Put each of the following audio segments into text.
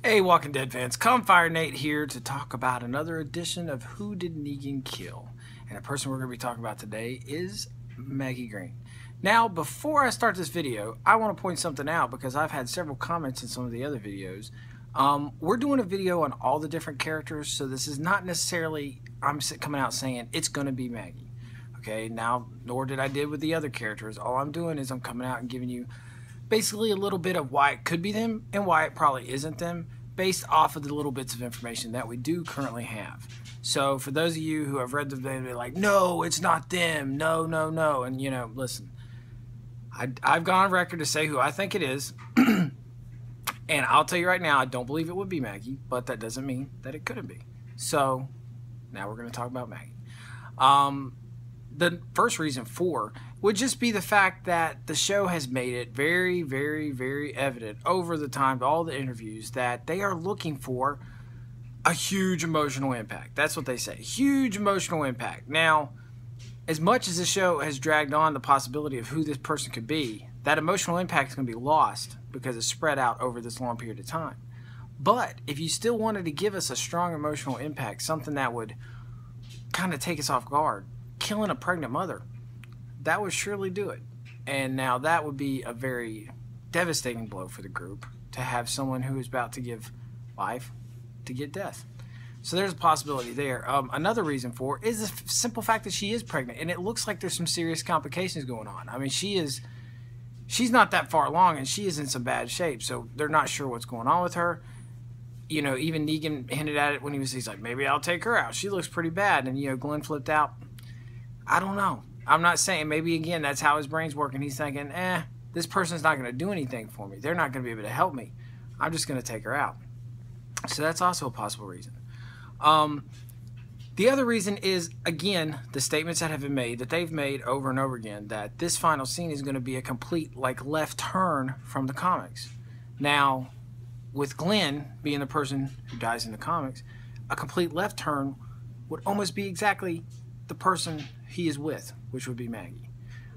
Hey, Walking Dead fans, Calmfirenate here to talk about another edition of Who Did Negan Kill? And the person we're going to be talking about today is Maggie Green. Now, before I start this video, I want to point something out because I've had several comments in some of the other videos. We're doing a video on all the different characters, so this is not necessarily I'm coming out saying it's going to be Maggie. Okay, now, nor did I did with the other characters. All I'm doing is I'm coming out and giving you basically a little bit of why it could be them and why it probably isn't them, based off of the little bits of information that we do currently have. So for those of you who have read the video, they're like, no, it's not them, no, no, no. And you know, listen, I've gone on record to say who I think it is. And I'll tell you right now, I don't believe it would be Maggie, but that doesn't mean that it couldn't be. So now we're going to talk about Maggie. The first reason for would just be the fact that the show has made it very, very, very evident over the time, all the interviews, that they are looking for a huge emotional impact. That's what they say, huge emotional impact. Now, as much as the show has dragged on the possibility of who this person could be, that emotional impact is going to be lost because it's spread out over this long period of time. But if you still wanted to give us a strong emotional impact, something that would kind of take us off guard, killing a pregnant mother, that would surely do it. And now that would be a very devastating blow for the group, to have someone who is about to give life to get death. So there's a possibility there. Another reason for it is the simple fact that she is pregnant, and it looks like there's some serious complications going on. I mean, she's not that far along, and she is in some bad shape, so they're not sure what's going on with her. You know, even Negan hinted at it when he's like, maybe I'll take her out. She looks pretty bad. And, you know, Glenn flipped out. I don't know. I'm not saying, maybe again, that's how his brain's working. He's thinking, this person's not going to do anything for me. They're not going to be able to help me. I'm just going to take her out. So that's also a possible reason. The other reason is, again, the statements that have been made, that they've made over and over again, that this final scene is going to be a complete, like, left turn from the comics. Now, with Glenn being the person who dies in the comics, a complete left turn would almost be exactly the person he is with, which would be Maggie.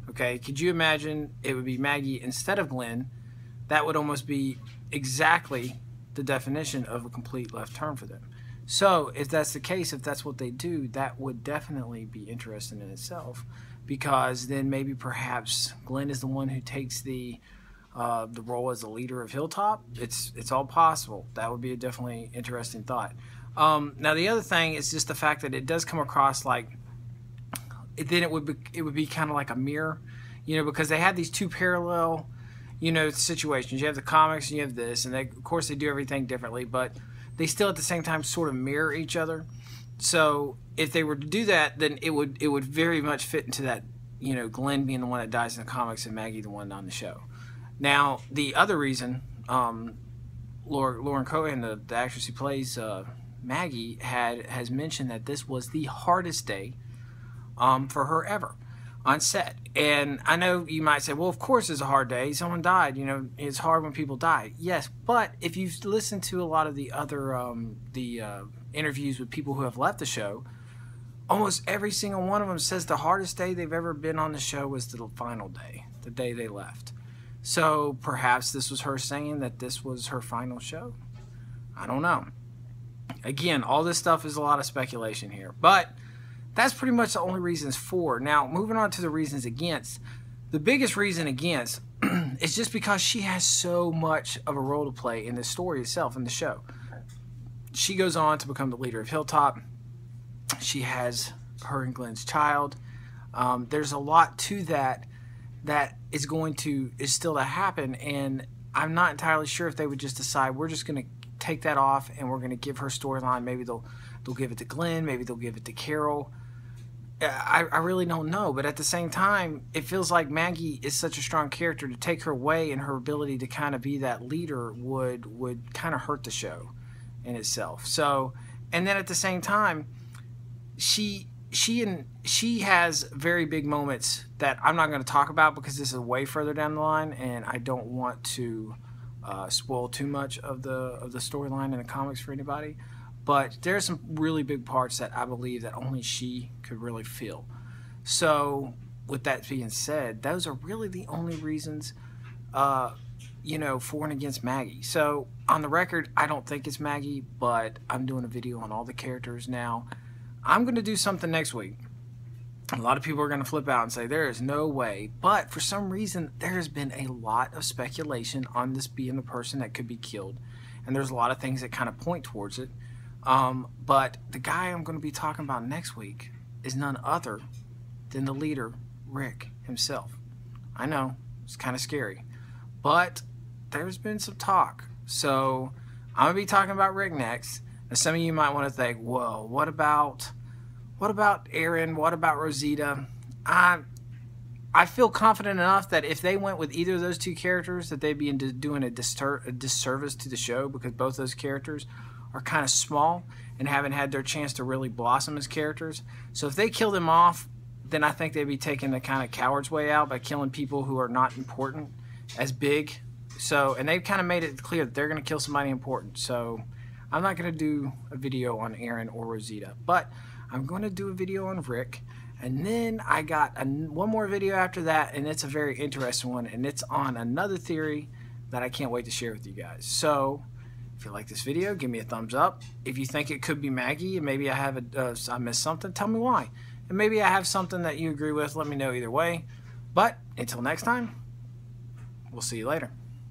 Okay, could you imagine it would be Maggie instead of Glenn? That would almost be exactly the definition of a complete left turn for them. So if that's the case, if that's what they do, that would definitely be interesting in itself, because then maybe perhaps Glenn is the one who takes the role as the leader of Hilltop. It's all possible. That would be a definitely interesting thought. Now the other thing is just the fact that it does come across like, then it would be kind of like a mirror, you know, because they have these two parallel, you know, situations. You have the comics and you have this, and of course they do everything differently, but they still at the same time sort of mirror each other. So if they were to do that, then it would very much fit into that, you know, Glenn being the one that dies in the comics and Maggie the one on the show. Now the other reason, Lauren Cohan, the actress who plays Maggie, has mentioned that this was the hardest day for her ever on set. And I know you might say, well, of course it's a hard day. Someone died. You know, it's hard when people die. Yes, but if you've listened to a lot of the other interviews with people who have left the show, almost every single one of them says the hardest day they've ever been on the show was the final day, the day they left. So perhaps this was her saying that this was her final show. I don't know. Again, all this stuff is a lot of speculation here, but that's pretty much the only reasons for. Now, moving on to the reasons against. The biggest reason against is just because she has so much of a role to play in the story itself, in the show. She goes on to become the leader of Hilltop. She has her and Glenn's child. There's a lot to that is still to happen, and I'm not entirely sure if they would just decide we're just going to take that off and we're going to give her storyline. Maybe they'll give it to Glenn, maybe they'll give it to Carol. I really don't know, but at the same time, it feels like Maggie is such a strong character. To take her away and her ability to kind of be that leader would kind of hurt the show in itself. So, and then at the same time, she has very big moments that I'm not going to talk about because this is way further down the line, and I don't want to spoil too much of the storyline in the comics for anybody. But there are some really big parts that I believe that only she could really feel. So with that being said, those are really the only reasons you know, for and against Maggie. So on the record, I don't think it's Maggie, but I'm doing a video on all the characters now. I'm going to do something next week. A lot of people are going to flip out and say there is no way, but for some reason there has been a lot of speculation on this being the person that could be killed, and there's a lot of things that kind of point towards it. But the guy I'm going to be talking about next week is none other than the leader, Rick himself. I know, it's kind of scary, but there's been some talk. So I'm going to be talking about Rick next. And some of you might want to think, whoa, what about Aaron? What about Rosita? I feel confident enough that if they went with either of those two characters, that they'd be doing a disservice to the show, because both those characters are kind of small and haven't had their chance to really blossom as characters. So if they kill them off, then I think they'd be taking the kind of coward's way out by killing people who are not important as big. So, and they've kind of made it clear that they're going to kill somebody important. So I'm not going to do a video on Aaron or Rosita, but I'm going to do a video on Rick. And then I got one more video after that, and it's a very interesting one, and it's on another theory that I can't wait to share with you guys. So if you like this video, give me a thumbs up. If you think it could be Maggie and maybe I have I missed something, tell me why. And maybe I have something that you agree with, let me know either way. But until next time, we'll see you later.